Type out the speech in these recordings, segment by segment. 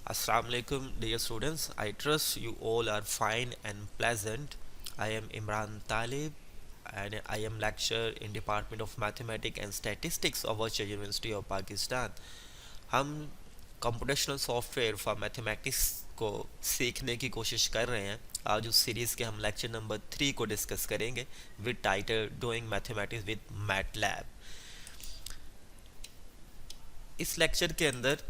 Assalamu alaikum, dear students. I trust you all are fine and pleasant. I am Imran Talib and I am lecturer in Department of Mathematics and Statistics of Virtual University of Pakistan. हम computational software for mathematics को सीखने की कोशिश कर रहे हैं। आज उस सीरीज़ के हम लेक्चर नंबर 3 को डिस्कस करेंगे with title doing mathematics with MATLAB. इस लेक्चर के अंदर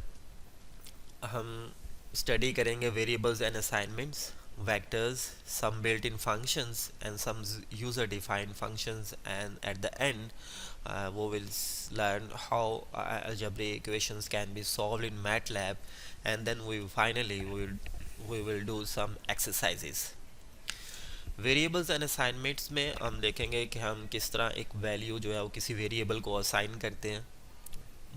हम स्टडी करेंगे variables and assignments, vectors, some built-in functions and some user-defined functions, and at the end we will learn how algebraic equations can be solved in MATLAB, and then we will do some exercises. Variables and assignments में हम देखेंगे कि हम किस तरह एक value जो है वो किसी वेरिएबल को असाइन करते हैं।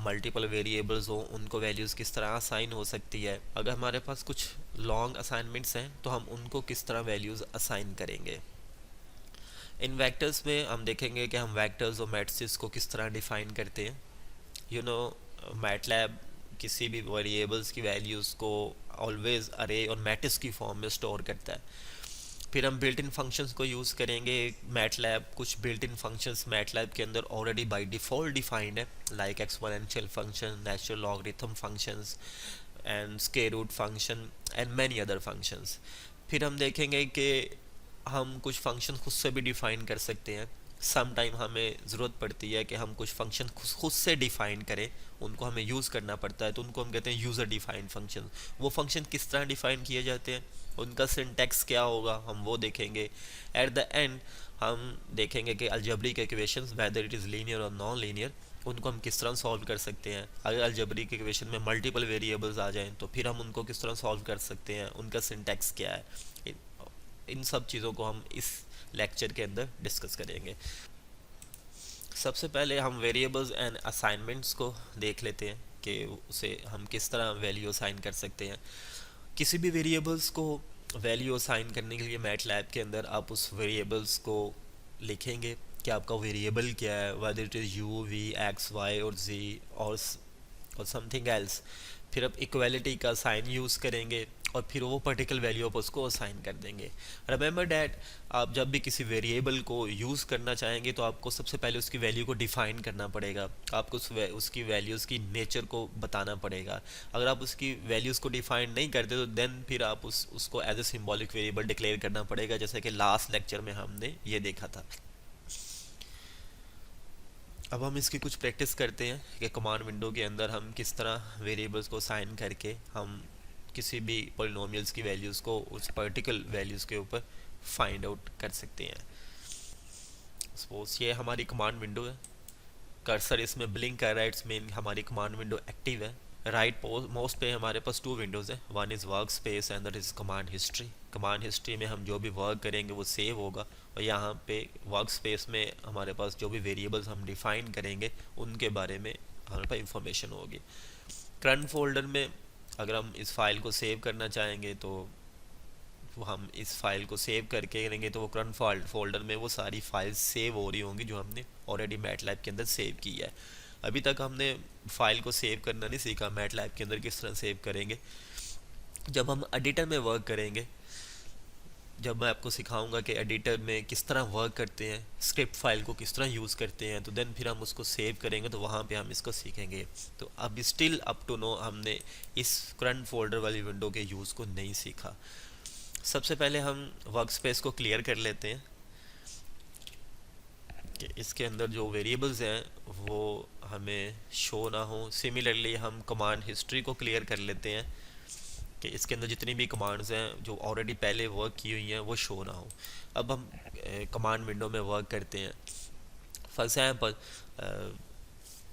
मल्टीपल वेरिएबल्स हो उनको वैल्यूज़ किस तरह असाइन हो सकती है। अगर हमारे पास कुछ लॉन्ग असाइनमेंट्स हैं तो हम उनको किस तरह वैल्यूज़ असाइन करेंगे। इन वेक्टर्स में हम देखेंगे कि हम वेक्टर्स और मैट्रिसेस को किस तरह डिफ़ाइन करते हैं। यू नो मैटलैब किसी भी वेरिएबल्स की वैल्यूज़ को ऑलवेज अरे और मैट्रिक्स की फॉर्म में स्टोर करता है। फिर हम बिल्ट इन फंक्शंस को यूज़ करेंगे। मैटलैब कुछ बिल्ट इन फंक्शंस मैटलैब के अंदर ऑलरेडी बाय डिफ़ॉल्ट डिफाइंड है, like exponential function, natural logarithm functions and square root function and many other functions. फिर हम देखेंगे कि हम कुछ फंक्शन खुद से भी डिफ़ाइन कर सकते हैं। सम टाइम हमें ज़रूरत पड़ती है कि हम कुछ फंक्शन खुद से डिफ़ाइन करें, उनको हमें यूज़ करना पड़ता है, तो उनको हम कहते हैं यूज़र डिफ़ाइंड फंक्शन। वो फंक्शन किस तरह डिफ़ाइन किए जाते हैं, उनका सिंटैक्स क्या होगा, हम वो देखेंगे। एट द एंड हम देखेंगे कि algebraic equations weather it is linear और नॉन लीनियर, उनको हम किस तरह सॉल्व कर सकते हैं। अगर अलजेब्रिक इक्वेशन में मल्टीपल वेरिएबल्स आ जाएं तो फिर हम उनको किस तरह सॉल्व कर सकते हैं, उनका सिंटैक्स क्या है। इन सब चीज़ों को हम इस लेक्चर के अंदर डिस्कस करेंगे। सबसे पहले हम वेरिएबल्स एंड असाइनमेंट्स को देख लेते हैं कि उसे हम किस तरह वैल्यू असाइन कर सकते हैं। किसी भी वेरिएबल्स को वैल्यू असाइन करने के लिए मैटलैब के अंदर आप उस वेरिएबल्स को लिखेंगे कि आपका वेरिएबल क्या है, whether it is U, V, X, Y और जी और समथिंग एल्स। फिर आप इक्वालिटी का साइन यूज़ करेंगे और फिर वो पर्टिकुलर वैल्यू आप उसको असाइन कर देंगे। रिमेंबर डैट आप जब भी किसी वेरिएबल को यूज़ करना चाहेंगे तो आपको सबसे पहले उसकी वैल्यू को डिफ़ाइन करना पड़ेगा, आपको उसकी वैल्यूज़ की नेचर को बताना पड़ेगा। अगर आप उसकी वैल्यूज़ को डिफ़ाइन नहीं करते तो देन फिर आप उसको as a symbolic variable declare करना पड़ेगा, जैसे कि लास्ट लेक्चर में हमने ये देखा था। अब हम इसकी कुछ प्रैक्टिस करते हैं कि कमांड विंडो के अंदर हम किस तरह वेरिएबल्स को साइन करके हम किसी भी पॉलिनोमियल्स की वैल्यूज़ को उस पर्टिकुलर वैल्यूज़ के ऊपर फाइंड आउट कर सकते हैं। सपोज ये हमारी कमांड विंडो है, कर्सर इसमें ब्लिंक कर रहा है, इट्स मीन हमारी कमांड विंडो एक्टिव है। राइट मोस्ट पे हमारे पास 2 विंडोज़ हैं, one is work space and that is command history. Command history में हम जो भी वर्क करेंगे वो सेव होगा, और यहाँ पे वर्क स्पेस में हमारे पास जो भी वेरिएबल्स हम डिफ़ाइन करेंगे उनके बारे में हमारे पास इंफॉर्मेशन होगी। करंट फोल्डर में अगर हम इस फाइल को सेव करना चाहेंगे तो हम इस फाइल को सेव करके करेंगे तो वो करंट फोल्डर में वो सारी फाइल्स सेव हो रही होंगी जो हमने ऑलरेडी मैटलैब के अंदर सेव की है। अभी तक हमने फाइल को सेव करना नहीं सीखा, मैटलैब के अंदर किस तरह सेव करेंगे। जब हम एडिटर में वर्क करेंगे, जब मैं आपको सिखाऊंगा कि एडिटर में किस तरह वर्क करते हैं, स्क्रिप्ट फाइल को किस तरह यूज़ करते हैं, तो देन फिर हम उसको सेव करेंगे तो वहाँ पे हम इसको सीखेंगे। तो अब स्टिल अप टू नो हमने इस करंट फोल्डर वाली विंडो के यूज़ को नहीं सीखा। सबसे पहले हम वर्क स्पेस को क्लियर कर लेते हैं कि इसके अंदर जो वेरिएबल्स हैं वो हमें शो ना हो। सिमिलरली हम कमांड हिस्ट्री को क्लियर कर लेते हैं कि इसके अंदर जितनी भी कमांड्स हैं जो ऑलरेडी पहले वर्क की हुई हैं वो शो ना हो। अब हम कमांड विंडो में वर्क करते हैं। For example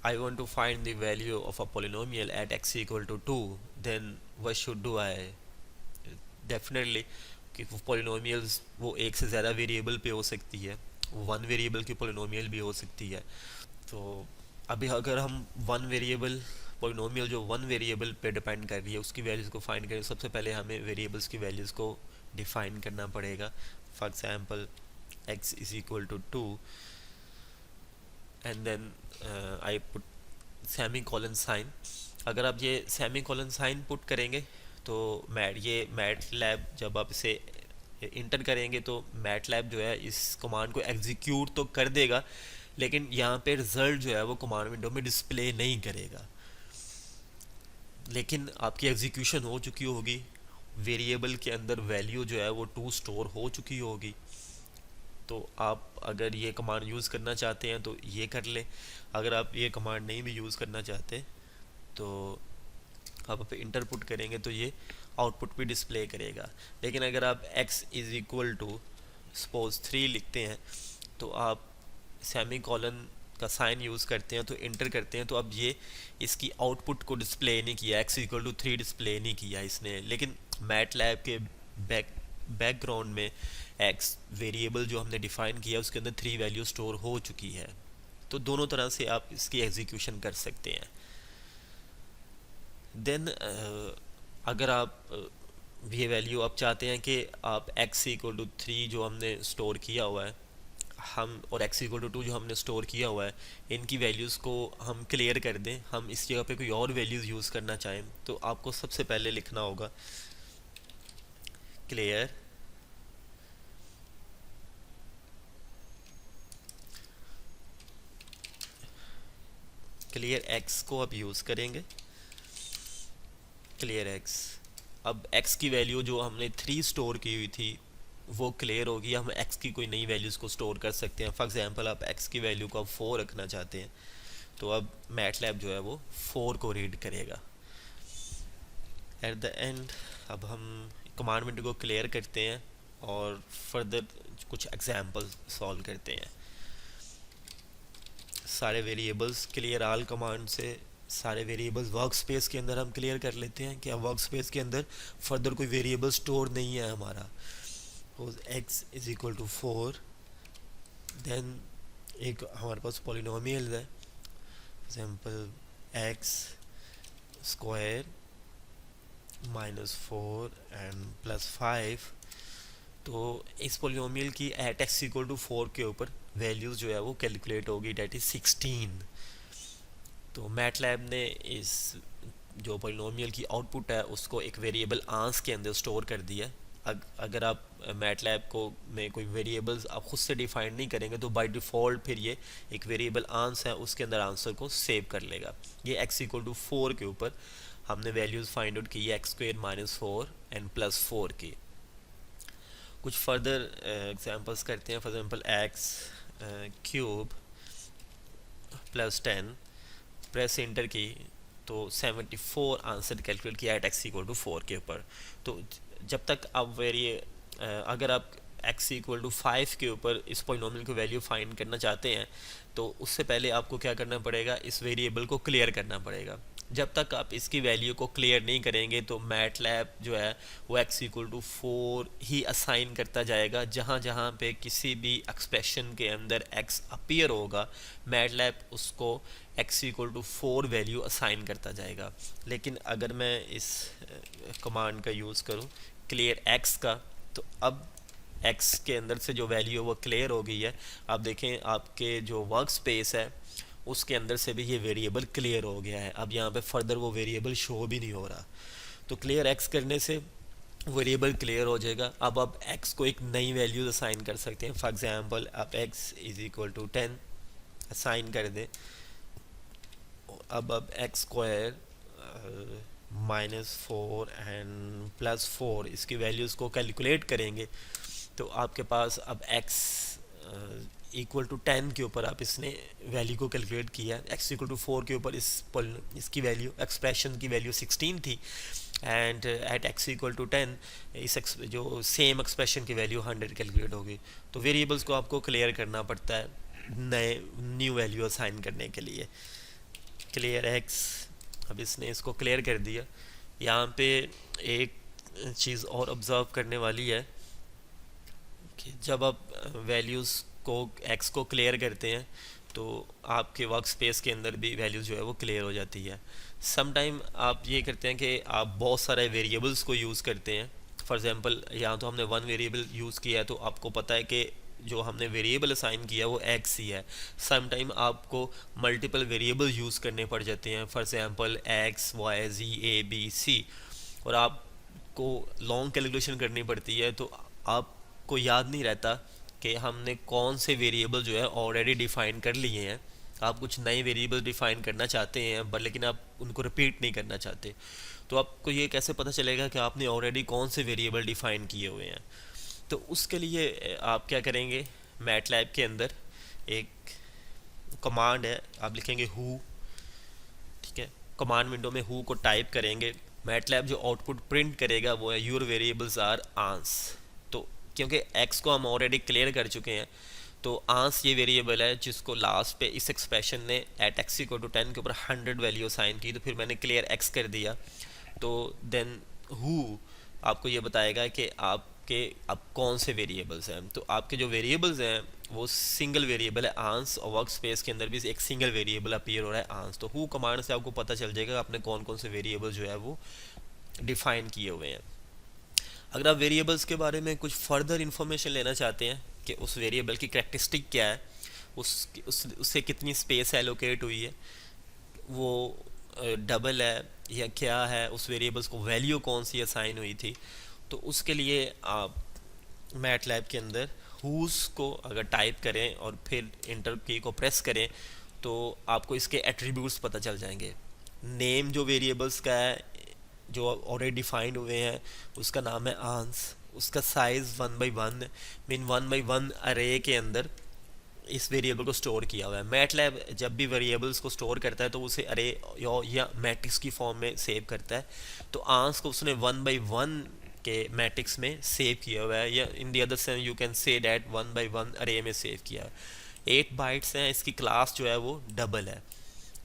I want to find the value of a polynomial at x equal to 2, then what should do I? Definitely कि पोलिनोमियल्स वो एक से ज़्यादा वेरिएबल पे हो सकती है, वन वेरिएबल की पोलिनोमियल भी हो सकती है। तो अभी अगर हम वन वेरिएबल पोलिनोमियल जो वन वेरिएबल पे डिपेंड कर रही है उसकी वैल्यूज़ को फाइंड करें, सबसे पहले हमें वेरिएबल्स की वैल्यूज़ को डिफाइन करना पड़ेगा। For example x is equal to 2 and then I put semicolon sign. अगर आप ये सेमी कॉलन साइन पुट करेंगे तो ये मैट लैब जब आप इसे इंटर करेंगे तो मैट लैब जो है इस कमांड को एग्जीक्यूट तो कर देगा, लेकिन यहाँ पे रिजल्ट जो है वो कमांड विंडो में डिस्प्ले नहीं करेगा, लेकिन आपकी एग्जीक्यूशन हो चुकी होगी, वेरिएबल के अंदर वैल्यू जो है वो टू स्टोर हो चुकी होगी। तो आप अगर ये कमांड यूज़ करना चाहते हैं तो ये कर ले, अगर आप ये कमांड नहीं भी यूज़ करना चाहते तो आप इंटर पुट करेंगे तो ये आउटपुट भी डिस्प्ले करेगा। लेकिन अगर आप x is equal to suppose 3 लिखते हैं तो आप सेमी कॉलन का साइन यूज़ करते हैं तो इंटर करते हैं तो अब ये इसकी आउटपुट को डिस्प्ले नहीं किया, x इक्वल टू 3 डिस्प्ले नहीं किया इसने, लेकिन मैट लैब के बैकग्राउंड में x वेरिएबल जो हमने डिफाइन किया उसके अंदर 3 वैल्यू स्टोर हो चुकी है। तो दोनों तरह से आप इसकी एग्जीक्यूशन कर सकते हैं। देन अगर आप ये वैल्यू आप चाहते हैं कि आप x इक्वल टू 3 जो हमने स्टोर किया हुआ है हम और x इक्वल टू 2 जो हमने स्टोर किया हुआ है इनकी वैल्यूज़ को हम क्लियर कर दें, हम इस जगह पे कोई और वैल्यूज़ यूज़ करना चाहें तो आपको सबसे पहले लिखना होगा क्लियर x को आप यूज़ करेंगे, क्लियर x। अब x की वैल्यू जो हमने 3 स्टोर की हुई थी वो क्लियर होगी, हम x की कोई नई वैल्यूज़ को स्टोर कर सकते हैं। फॉर एग्जांपल आप x की वैल्यू को आप 4 रखना चाहते हैं तो अब मैटलैब जो है वो 4 को रीड करेगा। एट द एंड अब हम कमांड विंडो को क्लियर करते हैं और फर्दर कुछ एग्जांपल सॉल्व करते हैं। सारे वेरिएबल्स क्लियर ऑल कमांड से सारे वेरिएबल्स वर्क स्पेस के अंदर हम क्लियर कर लेते हैं कि अब वर्क स्पेस के अंदर फर्दर कोई वेरिएबल स्टोर नहीं है हमारा। x is equal to 4, then एक हमारे पास पॉलिनोमियल है एग्जाम्पल x स्क्वायर -4 एंड +5। तो इस पॉलिनोमियल की एट x इक्वल टू 4 के ऊपर वैल्यूज़ जो है वो कैलकुलेट होगी, डेट इज़ 16। तो मैटलैब ने इस जो पॉलिनोमियल की आउटपुट है उसको एक वेरिएबल आंस के अंदर स्टोर कर दिया। अगर आप मैटलैब को में कोई वेरिएबल्स आप खुद से डिफाइन नहीं करेंगे तो बाय डिफ़ॉल्ट फिर ये एक वेरिएबल आंस है उसके अंदर आंसर को सेव कर लेगा। ये x इक्वल टू 4 के ऊपर हमने वैल्यूज़ फाइंड आउट की है, x² -4 एंड +4 की। कुछ फर्दर एग्जांपल्स करते हैं। For example x³ +10 press inter की तो 74 आंसर कैलकुलेट किया है x इक्वल टू 4 के ऊपर। तो जब तक आप अगर आप x इक्वल टू 5 के ऊपर इस पॉलिनोमियल की वैल्यू फाइंड करना चाहते हैं तो उससे पहले आपको क्या करना पड़ेगा, इस वेरिएबल को क्लियर करना पड़ेगा। जब तक आप इसकी वैल्यू को क्लियर नहीं करेंगे तो मैटलैब जो है वो x इक्वल टू 4 ही असाइन करता जाएगा। जहाँ जहाँ पे किसी भी एक्सप्रेशन के अंदर x अपीयर होगा मैटलैब उसको x equal to 4 value assign करता जाएगा। लेकिन अगर मैं इस कमांड का यूज़ करूँ क्लियर x का तो अब x के अंदर से जो वैल्यू है वो क्लियर हो गई है। आप देखें आपके जो वर्क स्पेस है उसके अंदर से भी ये वेरिएबल क्लियर हो गया है। अब यहाँ पे फर्दर वो वेरिएबल शो भी नहीं हो रहा। तो क्लियर x करने से वेरिएबल क्लियर हो जाएगा। अब आप x को एक नई वैल्यू असाइन कर सकते हैं। फॉर एग्जांपल आप x is equal to 10 assign कर दें। अब आप x² -4 एंड +4 इसकी वैल्यूज़ को कैलकुलेट करेंगे तो आपके पास अब x इक्वल टू 10 के ऊपर आप इसने वैल्यू को कैलकुलेट किया, x इक्वल टू 4 के ऊपर इसकी वैल्यू एक्सप्रेशन की वैल्यू 16 थी and at x equal to 10 जो सेम एक्सप्रेशन की वैल्यू 100 कैलकुलेट होगी। तो वेरिएबल्स को आपको क्लियर करना पड़ता है न्यू वैल्यू असाइन करने के लिए। क्लियर x, अब इसने इसको क्लियर कर दिया। यहाँ पे एक चीज़ और ऑब्ज़र्व करने वाली है कि जब आप वैल्यूज़ को x को क्लियर करते हैं तो आपके वर्क स्पेस के अंदर भी वैल्यू जो है वो क्लियर हो जाती है। समटाइम आप ये करते हैं कि आप बहुत सारे वेरिएबल्स को यूज़ करते हैं। फॉर एग्जांपल यहाँ तो हमने 1 वेरिएबल यूज़ किया है तो आपको पता है कि जो हमने वेरिएबल असाइन किया वो x ही है। समटाइम आपको मल्टीपल वेरिएबल यूज़ करने पड़ जाते हैं। For example x y z a b c और आप आपको लॉन्ग कैलकुलेशन करनी पड़ती है, तो आपको याद नहीं रहता कि हमने कौन से वेरिएबल जो है ऑलरेडी डिफाइन कर लिए हैं। आप कुछ नए वेरिएबल डिफाइन करना चाहते हैं बट लेकिन आप उनको रिपीट नहीं करना चाहते, तो आपको ये कैसे पता चलेगा कि आपने ऑलरेडी कौन से वेरिएबल डिफाइन किए हुए हैं। तो उसके लिए आप क्या करेंगे, मैटलैब के अंदर एक कमांड है, आप लिखेंगे हु, ठीक है। कमांड विंडो में हु को टाइप करेंगे, मैटलैब जो आउटपुट प्रिंट करेगा वो है योर वेरिएबल्स आर आंस। तो क्योंकि एक्स को हम ऑलरेडी क्लियर कर चुके हैं, तो आंस ये वेरिएबल है जिसको लास्ट पे इस एक्सप्रेशन ने एट एक्स इक्वल टू 10 के ऊपर 100 वैल्यू असाइन की, तो फिर मैंने क्लियर एक्स कर दिया। तो देन हु आपको ये बताएगा कि आपके अब कौन से वेरिएबल्स हैं। तो आपके जो वेरिएबल्स हैं वो सिंगल वेरिएबल है आंस, और वर्क स्पेस के अंदर भी एक सिंगल वेरिएबल अपीयर हो रहा है आंस। तो हु कमांड से आपको पता चल जाएगा आपने कौन कौन से वेरिएबल जो है वो डिफाइन किए हुए हैं। अगर आप वेरिएबल्स के बारे में कुछ फर्दर इंफॉर्मेशन लेना चाहते हैं कि उस वेरिएबल की कैरेक्टरिस्टिक क्या है, उससे कितनी स्पेस एलोकेट हुई है, वो डबल है या क्या है, उस वेरिएबल्स को वैल्यू कौन सी असाइन हुई थी, तो उसके लिए आप मैटलैब के अंदर हुज को अगर टाइप करें और फिर इंटर की को प्रेस करें तो आपको इसके एट्रीब्यूट्स पता चल जाएंगे। नेम जो वेरिएबल्स का है जो ऑलरेडी डिफाइंड हुए हैं उसका नाम है आंस, उसका साइज़ 1/1 मीन 1/1 अरे के अंदर इस वेरिएबल को स्टोर किया हुआ है। मैटलैब जब भी वेरिएबल्स को स्टोर करता है तो उसे अरे या मैट्रिक्स की फॉर्म में सेव करता है, तो आंस को उसने 1/1 के मैट्रिक्स में सेव किया हुआ है, या in the other sense you can say that 1/1 अरे में सेव किया है। 8 बाइट्स हैं, इसकी क्लास जो है वो डबल है।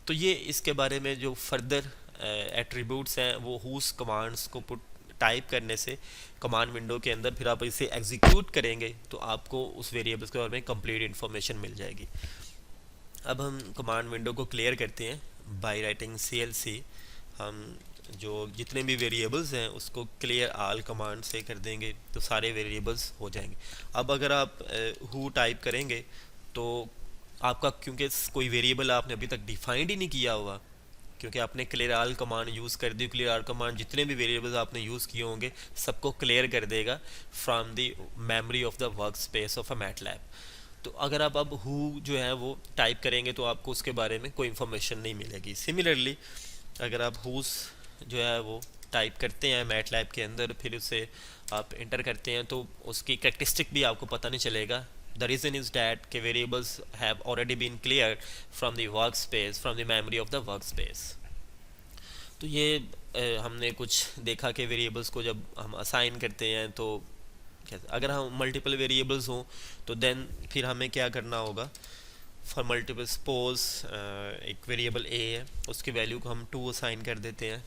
तो ये इसके बारे में जो फर्दर एट्रीब्यूट्स हैं वो हुस कमांड्स को पुट टाइप करने से कमांड विंडो के अंदर फिर आप इसे एग्जीक्यूट करेंगे तो आपको उस वेरिएबल्स के बारे में कंप्लीट इन्फॉर्मेशन मिल जाएगी। अब हम कमांड विंडो को क्लियर करते हैं बाय राइटिंग CLC। हम जो जितने भी वेरिएबल्स हैं उसको क्लियर आल कमांड से कर देंगे तो सारे वेरिएबल्स हो जाएंगे। अब अगर आप हु टाइप करेंगे तो आपका क्योंकि कोई वेरिएबल आपने अभी तक डिफाइंड ही नहीं किया हुआ, क्योंकि आपने क्लियर आल कमांड यूज़ कर दी, क्लियर आल कमांड जितने भी वेरिएबल्स आपने यूज़ किए होंगे सबको क्लियर कर देगा from the memory of the work space of a MATLAB. तो अगर आप अब हु जो है वो टाइप करेंगे तो आपको उसके बारे में कोई इन्फॉर्मेशन नहीं मिलेगी। सिमिलरली अगर आप हुस जो है वो टाइप करते हैं मैटलैब के अंदर फिर उसे आप इंटर करते हैं तो उसकी कैरेक्टरिस्टिक भी आपको पता नहीं चलेगा। The reason is that के variables have already been cleared from the workspace, from the memory of the workspace। तो ये हमने कुछ देखा कि वेरिएबल्स को जब हम असाइन करते हैं तो अगर हम मल्टीपल वेरिएबल्स हों तो देन फिर हमें क्या करना होगा। फॉर मल्टीपल सपोज एक वेरिएबल ए है उसकी वैल्यू को हम 2 असाइन कर देते हैं,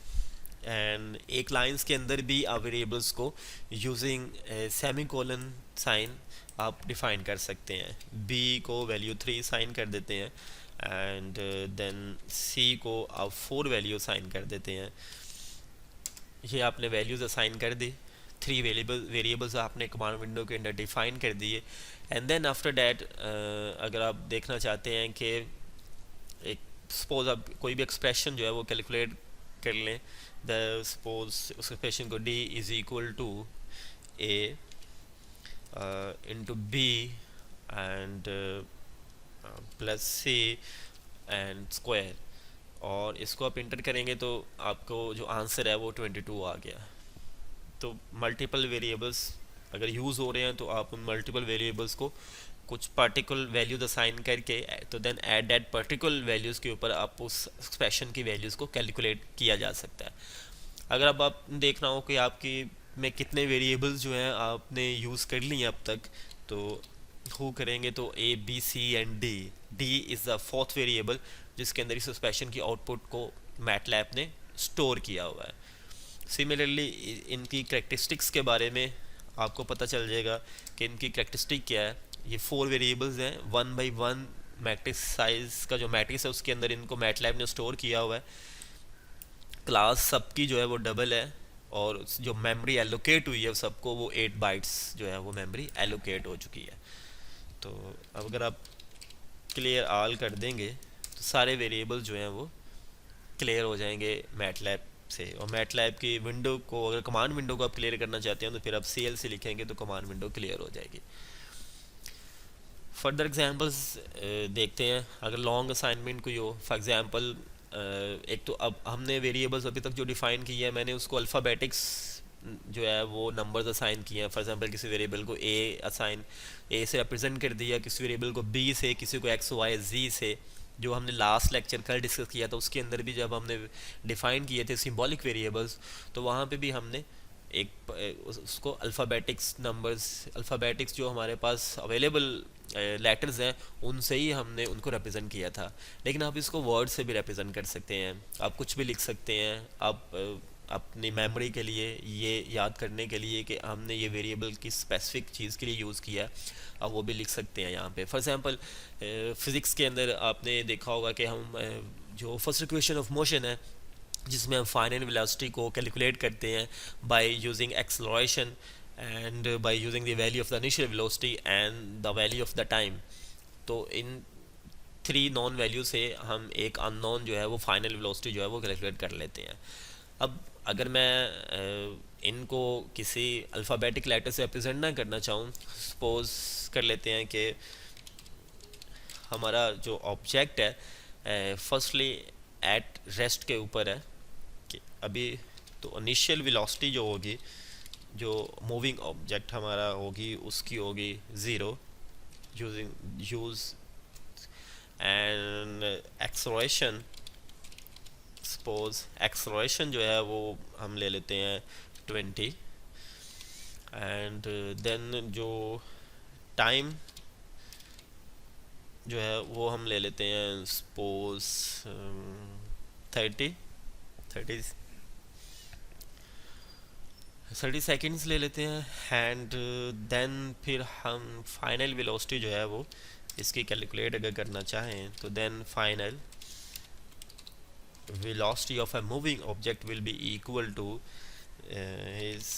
एंड एक लाइंस के अंदर भी आप वेरिएबल्स को यूजिंग सेमीकोलन साइन आप डिफाइन कर सकते हैं। बी को वैल्यू 3 साइन कर देते हैं एंड देन सी को आप 4 वैल्यू साइन कर देते हैं। ये आपने वैल्यूज़ असाइन कर दी, 3 वेरिएबल्स आपने कमांड विंडो के अंदर डिफाइन कर दिए। एंड देन आफ्टर डैट अगर आप देखना चाहते हैं कि एक सपोज आप कोई भी एक्सप्रेशन जो है वो कैलकुलेट कर लें, द सपोज उस एक्सप्रेशन को D is equal to A into b and plus C and square, और इसको आप इंटर करेंगे तो आपको जो आंसर है वो 22 आ गया। तो मल्टीपल वेरिएबल्स अगर यूज़ हो रहे हैं तो आप उन मल्टीपल वेरिएबल्स को कुछ पार्टिकुलर वैल्यूज असाइन करके तो then at that particular values के ऊपर आप उस एक्सप्रेशन की वैल्यूज़ को कैलकुलेट किया जा सकता है। अगर अब आप देखना हो कि आपकी में कितने वेरिएबल्स जो हैं आपने यूज़ कर ली हैं अब तक, तो हु करेंगे तो A B C and D, D is the 4th variable जिसके अंदर इस एक्सप्रेशन की आउटपुट को मैटलैब ने स्टोर किया हुआ है। सिमिलरली इनकी कैरेक्टरिस्टिक्स के बारे में आपको पता चल जाएगा कि इनकी कैरेक्टरिस्टिक क्या है। ये 4 वेरिएबल्स हैं, 1/1 मैट्रिक्स साइज का जो मैट्रिक्स है उसके अंदर इनको मैटलैब ने स्टोर किया हुआ है। क्लास सबकी जो है वो डबल है और जो मेमोरी एलोकेट हुई है सबको वो 8 बाइट्स जो है वो मेमोरी एलोकेट हो चुकी है। तो अब अगर आप क्लियर ऑल कर देंगे तो सारे वेरिएबल जो हैं वो क्लियर हो जाएंगे मैटलैब से। और मैटलैब की विंडो को, अगर कमांड विंडो को आप क्लियर करना चाहते हैं तो फिर आप CLC लिखेंगे तो कमांड विंडो क्लियर हो जाएगी। फर्दर एग्जांपल्स देखते हैं। अगर लॉन्ग असाइनमेंट कोई हो, फॉर एग्जांपल एक तो अब हमने वेरिएबल्स अभी तक जो डिफ़ाइन किया है, मैंने उसको अल्फ़ाबेटिक्स जो है वो नंबर्स असाइन किए हैं। फॉर एग्जांपल किसी वेरिएबल को ए से रिप्रेजेंट कर दिया, किसी वेरिएबल को बी से, किसी को एक्स वाई जी से। जो हमने लास्ट लेक्चर कल डिस्कस किया था उसके अंदर भी जब हमने डिफ़ाइन किए थे सिंबॉलिक वेरिएबल्स, तो वहाँ पे भी हमने उसको अल्फ़ाबेटिक्स नंबर्स, अल्फ़ाबेटिक्स जो हमारे पास अवेलेबल लेटर्स हैं उनसे ही हमने उनको रिप्रेजेंट किया था। लेकिन आप इसको वर्ड से भी रिप्रेजेंट कर सकते हैं, आप कुछ भी लिख सकते हैं। आप अपनी मेमोरी के लिए, ये याद करने के लिए कि हमने ये वेरिएबल किस स्पेसिफिक चीज़ के लिए यूज़ किया, आप वो भी लिख सकते हैं यहाँ पे। फॉर एग्जांपल फ़िज़िक्स के अंदर आपने देखा होगा कि हम जो फर्स्ट इक्वेशन ऑफ मोशन है जिसमें हम फाइनाइट वेलोसिटी को कैलकुलेट करते हैं by using acceleration and by using the value of the initial velocity and the value of the time. तो इन 3 नॉन वैल्यू से हम एक अननोन जो है वो फाइनल वेलोसिटी जो है वो कैलकुलेट कर लेते हैं। अब अगर मैं इनको किसी अल्फ़ाबेटिक लेटर से रिप्रेजेंट ना करना चाहूँ, सपोज कर लेते हैं कि हमारा जो ऑब्जेक्ट है फर्स्टली एट रेस्ट के ऊपर है कि अभी, तो इनिशियल वेलोसिटी जो होगी, जो मूविंग ऑब्जेक्ट हमारा होगी उसकी होगी 0 use and acceleration. Suppose acceleration जो है वो हम ले लेते हैं 20 एंड देन जो टाइम जो है वो हम ले लेते हैं सपोज 30 सेकेंड्स ले लेते हैं। एंड देन फिर हम फाइनल वेलोसिटी जो है वो इसकी कैलकुलेट अगर करना चाहें तो then final velocity of a moving object will be equal to his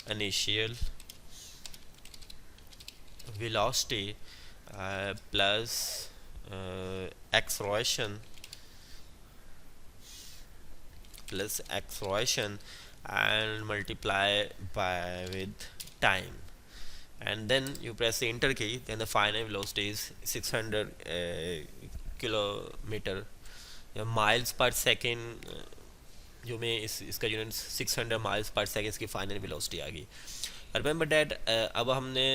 initial velocity plus acceleration and multiply by with time, and then you press the enter key, then the final velocity is 600 kilometer या miles per second, जो में इसका unit 600 miles per second इसकी final velocity आ गई। Remember that अब हमने,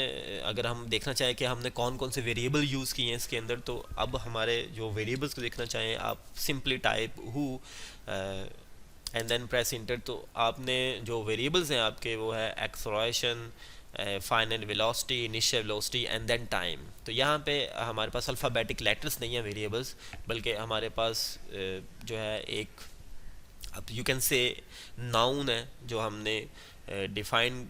अगर हम देखना चाहें कि हमने कौन कौन से वेरिएबल यूज़ किए हैं इसके अंदर, तो अब हमारे जो वेरिएबल्स को देखना चाहें आप simply type who and then press enter. तो आपने जो वेरिएबल्स हैं आपके वो है acceleration, final velocity, initial velocity and then time. तो यहाँ पे हमारे पास अल्फ़ाबेटिक लेटर्स नहीं है वेरिएबल्स, बल्कि हमारे पास जो है एक, अब यू कैन से नाउन है जो हमने डिफ़ाइन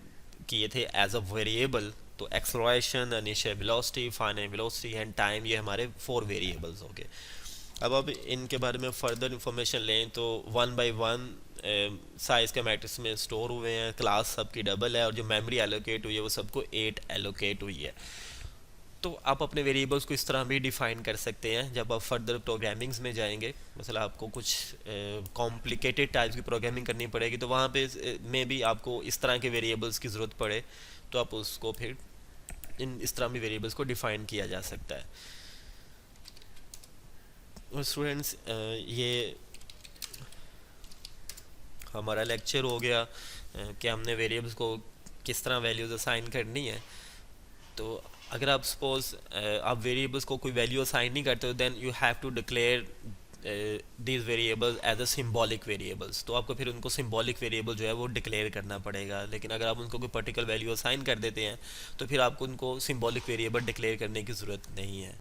किए थे एज अ वेरिएबल। तो acceleration, initial velocity, final velocity and time, ये हमारे 4 वेरिएबल्स हो गए। अब इनके बारे में फ़र्दर इंफॉर्मेशन लें तो 1 by 1 साइज़ के मैट्रिक्स में स्टोर हुए हैं, क्लास सबकी डबल है और जो मेमोरी एलोकेट हुई है वो सबको 8 एलोकेट हुई है। तो आप अपने वेरिएबल्स को इस तरह भी डिफ़ाइन कर सकते हैं। जब आप फर्दर प्रोग्रामिंग्स में जाएंगे, मतलब आपको कुछ कॉम्प्लिकेटेड टाइप्स की प्रोग्रामिंग करनी पड़ेगी, तो वहाँ पे में भी आपको इस तरह के वेरिएबल्स की ज़रूरत पड़े तो आप उसको फिर इस तरह भी वेरिएबल्स को डिफ़ाइन किया जा सकता है। स्टूडेंट्स, ये हमारा लेक्चर हो गया कि हमने वेरिएबल्स को किस तरह वैल्यूज़ असाइन करनी है। तो अगर आप सपोज आप वेरिएबल्स को कोई वैल्यू असाइन नहीं करते हो, then you have to declare these variables as a symbolic variables. तो आपको फिर उनको सिंबॉलिक वेरिएबल जो है वो डिक्लेयर करना पड़ेगा। लेकिन अगर आप उनको कोई पर्टिकुलर वैल्यू असाइन कर देते हैं तो फिर आपको उनको सिंबॉलिक वेरिएबल डिक्लेयर करने की ज़रूरत नहीं है।